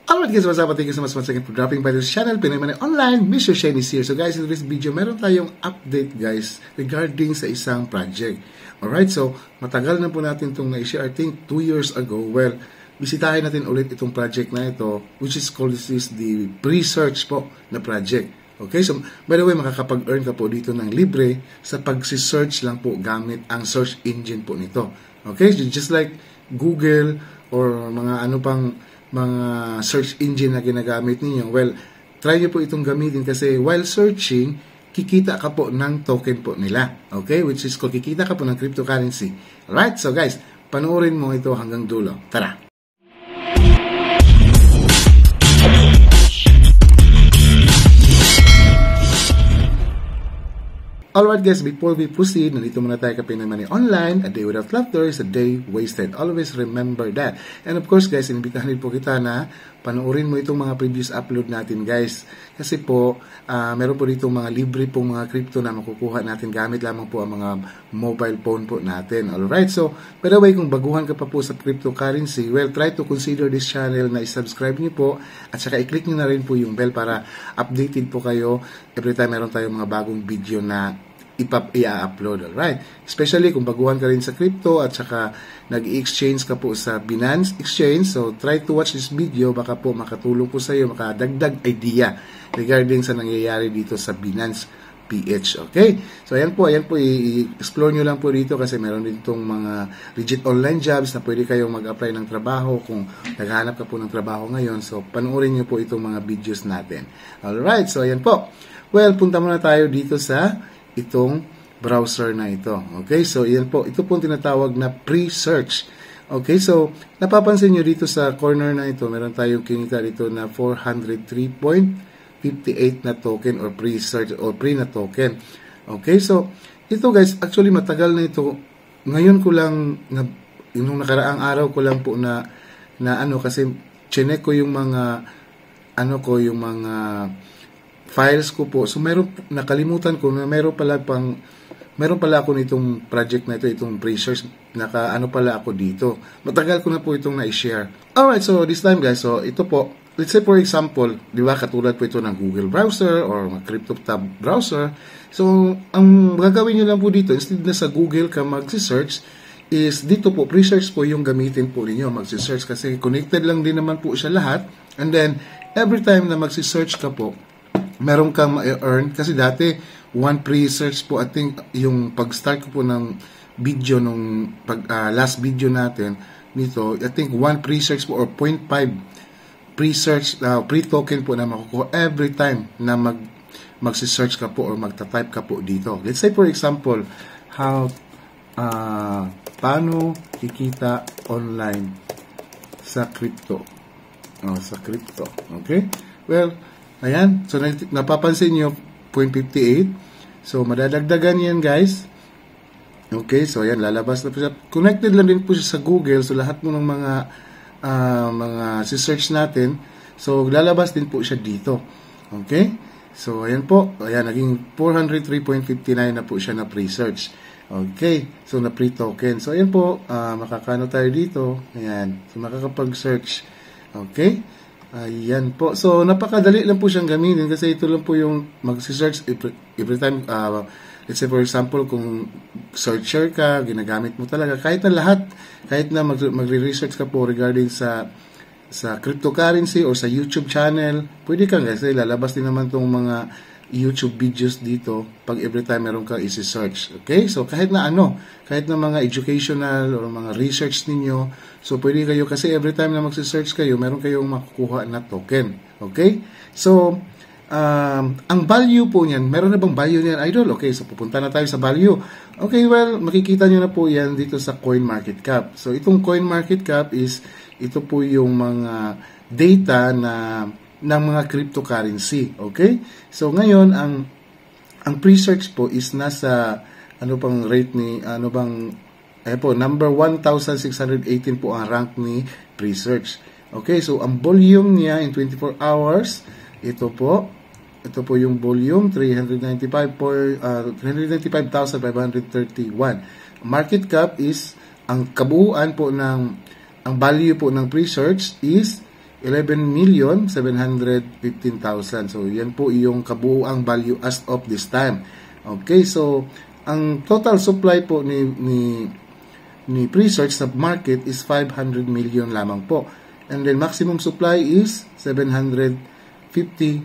Alright guys, what's up? Thank you so much once again for dropping by this channel, Pinoy Money Online. Mr. Shane is here. So guys, in this video, meron tayong update guys regarding sa isang project. Alright, so matagal na po natin itong na-share. I think 2 years ago. Well, bisitahin natin ulit itong project na ito, which is called the pre-search po na project. Okay, so by the way, makakapag-earn ka po dito ng libre sa pag-search lang po gamit ang search engine po nito. Okay, so just like Google or mga ano pang mga search engine na ginagamit ninyo, well, try nyo po itong gamitin kasi while searching, kikita ka po ng token po nila. Okay? Which is kung kikita ka po ng cryptocurrency. Alright? So guys, panoorin mo ito hanggang dulo. Tara! Alright guys, before we proceed, nandito muna tayo kay Pinoy Money Online. A day without laughter is a day wasted. Always remember that. And of course guys, inibitahan po kita na panoorin mo itong mga previous upload natin guys. Kasi po, meron po dito mga libre pong mga crypto na makukuha natin gamit lamang po ang mga mobile phone po natin. Alright, so by the way, kung baguhan ka pa po sa cryptocurrency, well, try to consider this channel na i-subscribe niyo po at saka i-click niyo na rin po yung bell para updated po kayo every time meron tayong mga bagong video na i-upload, alright? Especially kung baguhan ka rin sa crypto at saka nag-exchange ka po sa Binance Exchange, so try to watch this video, baka po makatulong po sa iyo, makadagdag idea regarding sa nangyayari dito sa Binance PH, okay? So ayan po, i-explore nyo lang po dito kasi meron din itong mga legit online jobs na pwede kayong mag-apply ng trabaho kung naghahanap ka po ng trabaho ngayon, so panoorin nyo po itong mga videos natin. Alright, so ayan po. Well, punta muna tayo dito sa itong browser na ito. Okay, so yan po. Ito po tinatawag na pre-search. Okay, so napapansin nyo dito sa corner na ito, meron tayong kinita dito na 403.58 na token or pre-search or pre na token. Okay, so ito guys, actually matagal na ito. Ngayon ko lang, nung nakaraang araw ko lang po na ano, kasi chinek ko yung mga yung mga files ko po. So meron, nakalimutan ko na meron pala ako nitong project na ito, itong pre-search, ano pala ako dito. Matagal ko na po itong na-share. Alright, so this time guys, so ito po, let's say for example, di ba katulad po ito ng Google browser or CryptoTab browser. So ang gagawin nyo lang po dito, instead na sa Google ka mag-search, is dito po, pre-search po yung gamitin po ninyo, mag-search kasi connected lang din naman po siya lahat. And then, every time na mag-search ka po, meron kang ma-earn kasi dati one pre-search po, I think yung pag-start ko po ng video nung last video natin nito, I think one pre-search po or 0.5 pre-search pre-token po na makukuha every time na mag-search ka po or magta-type ka po dito. Let's say for example, paano kikita online sa crypto. Okay? Well, ayan, so napapansin nyo 0.58, so madadagdagan yan guys. Okay, so ayan, lalabas na po siya. Connected lang din po siya sa Google, so lahat mo ng mga search natin, so lalabas din po siya dito. Okay, so ayan po, ayan, naging 403.59 na po siya na pre-search. Okay, so na pre-token. So ayan po, makakano tayo dito, ayan, so makakapag-search. Okay, ayan po. So, napakadali lang po siyang gamitin kasi ito lang po yung mag-search every time. Let's say for example, kung searcher ka, ginagamit mo talaga. Kahit na lahat, kahit na magre-research ka po regarding sa cryptocurrency or sa YouTube channel, pwede kang kasi lalabas din naman itong mga YouTube videos dito pag every time meron kang isi-search. Okay? So, kahit na kahit na mga educational or mga research ninyo, so pwede kayo kasi every time na magsi-search kayo, meron kayong makukuha na token. Okay? So, ang value po niyan, meron na bang value niyan, idol? Okay, so pupunta na tayo sa value. Okay, well, makikita nyo na po yan dito sa CoinMarketCap. So, itong CoinMarketCap is, ito po yung mga data ng mga cryptocurrency. Okay? So, ngayon, ang pre-search po is nasa, pang rate ni, number 1,618 po ang rank ni pre-search. Okay? So, ang volume niya in 24 hours, ito po yung volume, 395,531. Market cap is, ang kabuuan po ang value po ng pre-search is 11,715,000. So, yan po yung kabuuang value as of this time. Okay, so, ang total supply po ni Presearch sa market is 500 million lamang po. And then, maximum supply is 750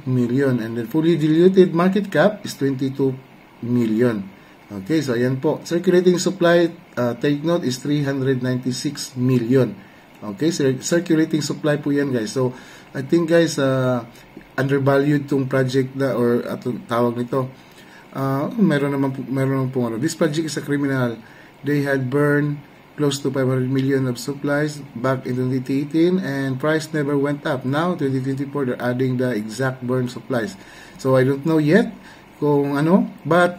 million. And then, fully diluted market cap is 22 million. Okay, so ayan po. Circulating supply, take note, is 396 million. Okay, circulating supply po yan, guys. So, I think, guys, undervalued tong project na, or tawag nito. Meron naman po, this project is a criminal. They had burned close to 500 million of supplies back in 2018, and price never went up. Now, 2024, they're adding the exact burn supplies. So, I don't know yet kung ano, but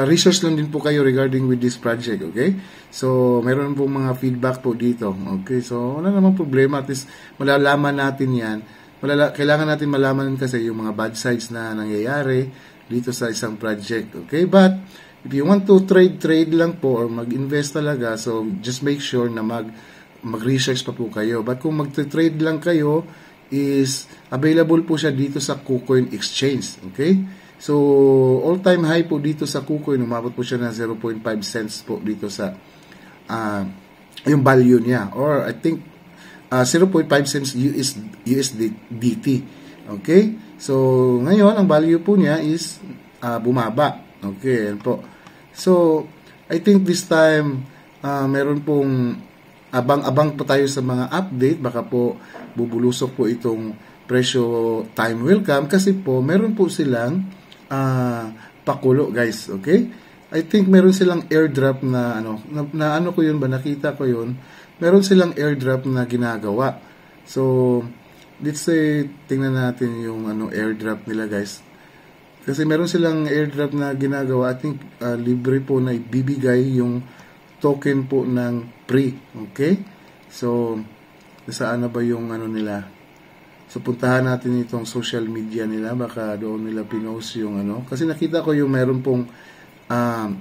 research lang din po kayo regarding with this project, okay? So, meron po mga feedback po dito, okay? So, wala namang problema, at least malalaman natin yan. Kailangan natin malaman kasi yung mga bad sides na nangyayari dito sa isang project, okay? But, if you want to trade lang po, or mag-invest talaga, so, just make sure na mag-research pa po kayo. But kung mag-trade lang kayo, is available po siya dito sa KuCoin Exchange, okay? So, all-time high po dito sa KuCoin, umabot po siya ng 0.5 cents po dito sa yung value niya. Or, I think, 0.5 cents USDT. Okay? So, ngayon, ang value po niya is bumaba. Okay, yan po. So, I think this time, meron pong abang-abang po tayo sa mga update. Baka po, bubulusok po itong presyo time will come. Kasi po, meron po silang pakulo, guys, okay? I think meron silang airdrop na ano ko yun ba, nakita ko yun, meron silang airdrop na ginagawa. So, let's say, tingnan natin yung airdrop nila, guys. Kasi meron silang airdrop na ginagawa. I think libre po na ibibigay yung token po ng pre, okay? So, saan na ba yung nila? So, puntahan natin itong social media nila. Baka doon nila pinost yung Kasi nakita ko yung meron pong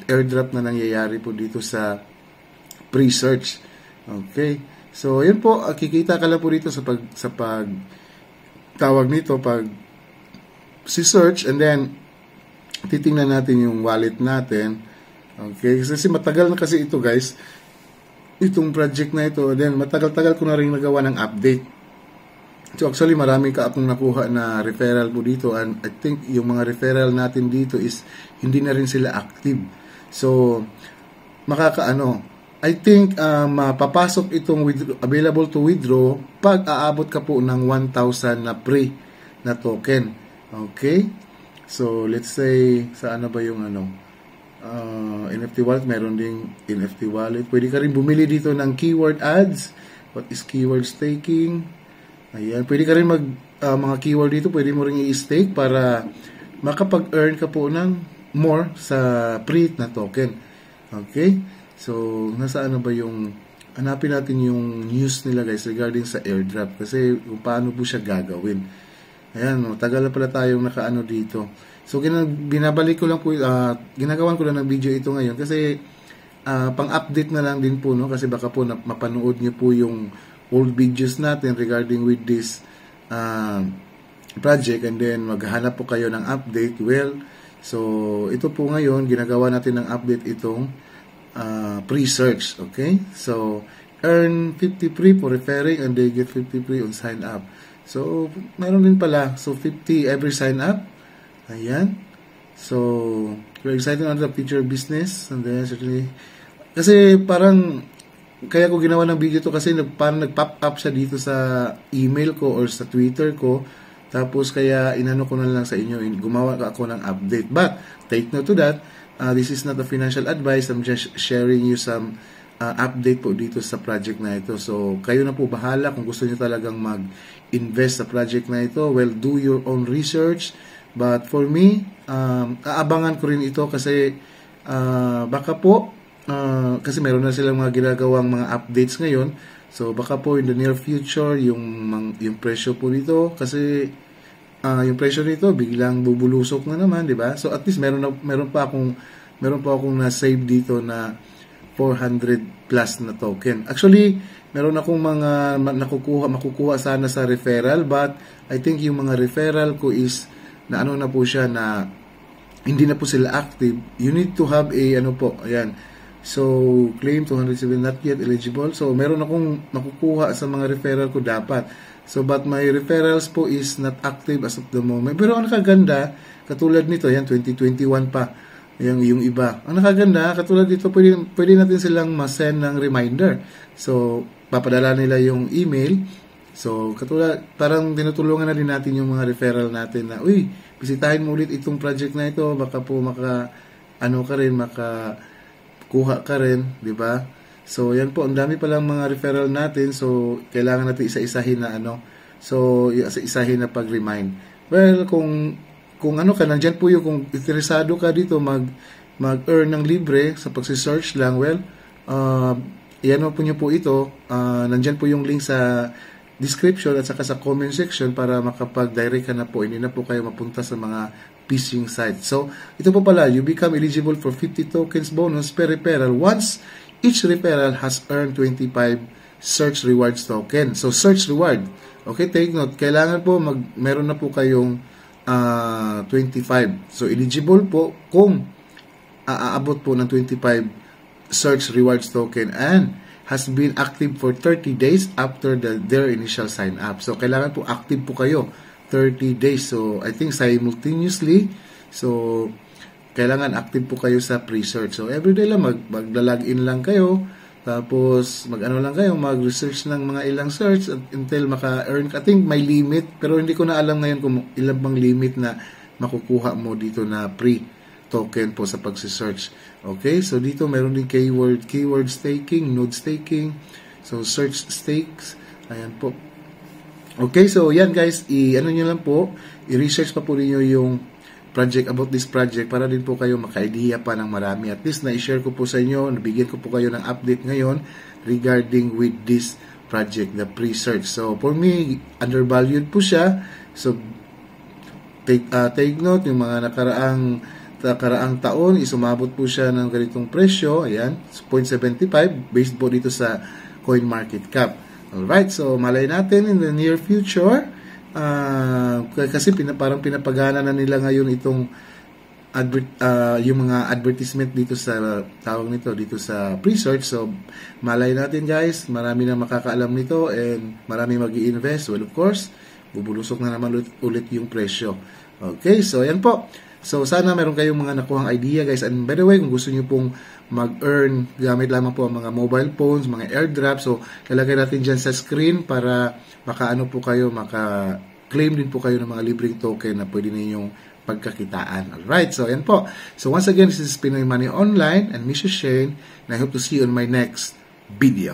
airdrop na nangyayari po dito sa Presearch. Okay. So, yun po. Kikita ka lang po dito sa pag tawag nito, pag si search, and then titingnan natin yung wallet natin. Okay. Kasi matagal na kasi ito, guys. Itong project na ito. Then, matagal-tagal ko na rin nagawa ng update. So actually marami akong nakuha na referral po dito, and I think yung mga referral natin dito is hindi na rin sila active. So I think mapapasok itong available to withdraw pag aabot ka po ng 1,000 na pre na token. Okay? So let's say saan na ba yung NFT wallet, meron ding NFT wallet. Pwede ka rin bumili dito ng keyword ads. What is keyword staking? Ayan, pwede ka rin mga keyword dito, pwede mo rin i-stake para makapag-earn ka po ng more sa pre na token. Okay? So, nasaan na ba yung, hanapin natin yung news nila, guys, regarding sa airdrop. Kasi kung paano po siya gagawin. Ayan, tagal na pala tayong nakaano dito. So, binabalik ko lang po, ginagawan ko lang ng video ito ngayon kasi pang-update na lang din po, no? Kasi baka po mapanood niyo po yung old videos natin regarding with this project, and then maghahanap po kayo ng update. Well, so ito po ngayon, ginagawa natin ng update itong Presearch, okay? So, earn 50 free for referring, and they get 50 free on sign up. So, meron din pala. So, 50 every sign up. Ayan. So, we're excited on the future business, and then certainly, kasi parang kaya ko ginawa ng video to kasi parang nag-pop up siya dito sa email ko or sa Twitter ko. Tapos kaya inano ko na lang sa inyo, gumawa ako ng update. But take note to that, this is not a financial advice. I'm just sharing you some update po dito sa project na ito. So kayo na po bahala kung gusto niyo talagang mag-invest sa project na ito. Well, do your own research. But for me, aabangan ko rin ito kasi baka po kasi meron na silang mga ginagawang mga updates ngayon. So baka po in the near future yung presyo po nito, kasi yung presyo nito biglang bubulusok na naman, di ba? So at least meron pa akong na-save dito na 400 plus na token. Actually, meron akong mga makukuha sana sa referral, but I think yung mga referral ko is na ano na po siya, na hindi na po sila active. You need to have a ayan. So, claim 207 not yet eligible. So, meron akong nakukuha sa mga referral ko dapat. So, but my referrals po is not active as of the moment. Pero ang nakaganda, katulad nito, yan, 2021 pa, yung iba. Ang nakaganda, katulad dito, pwede natin silang ma-send ng reminder. So, papadala nila yung email. So, katulad, parang tinutulungan na din natin yung mga referral natin na, uy, bisitahin mo ulit itong project na ito, baka po kuha ka rin, di ba? So, yan po, ang dami palang mga referral natin, so, kailangan natin isa-isahin na so, isa-isahin na pag-remind. Well, kung nandyan po yung, kung interesado ka dito mag-earn ng libre sa pagsisearch lang, well, yan po nyo po ito, nandyan po yung link sa description at saka sa comment section para makapag-direct ka na po, hindi na po kayo mapunta sa mga phishing site. So, ito po pala, you become eligible for 50 tokens bonus per referral once each referral has earned 25 search rewards token. So, search reward. Okay, take note. Kailangan po meron na po kayong 25. So, eligible po kung aabot po ng 25 search rewards token and has been active for 30 days after their initial sign up. So, kailangan po active po kayo 30 days. So, I think simultaneously. So, kailangan active po kayo sa pre-search. So, everyday lang, magla-login lang kayo. Tapos, mag-research ng mga ilang search until maka-earn ka. I think may limit, pero hindi ko na alam ngayon kung ilang bang limit na makukuha mo dito na pre-token po sa pag-search. Okay? So, dito meron din keyword staking, node staking. So, search stakes. Ayan po. Okay, so yan guys, nyo lang po, i-research pa po ninyo yung project, about this project, para din po kayo maka-idea pa ng marami. At least na-share ko po sa inyo, nabigyan ko po kayo ng update ngayon regarding with this project, the pre-search. So, for me, undervalued po siya. So, take note, yung mga nakaraang taon, isumabot po siya ng ganitong presyo, ayan, 0.75, based po dito sa CoinMarketCap. Alright, so malay natin in the near future, kasi parang pinapagana na nila ngayon itong yung mga advertisement dito sa tawag nito, dito sa pre-search. So malay natin guys, marami na makakaalam nito and marami mag-i-invest. Well, of course, bubulusok na naman ulit yung presyo. Okay, so yan po. So sana meron kayong mga nakuhang idea guys. And by the way, kung gusto niyo pong mag-earn, gamit lamang po ang mga mobile phones, mga airdrop. So, lalagay natin dyan sa screen para maka-claim din po kayo ng mga libreng token na pwede ninyong pagkakitaan. Alright, so yan po. So, once again, this is Pinoy Money Online and Mr. Shane, and I hope to see you on my next video.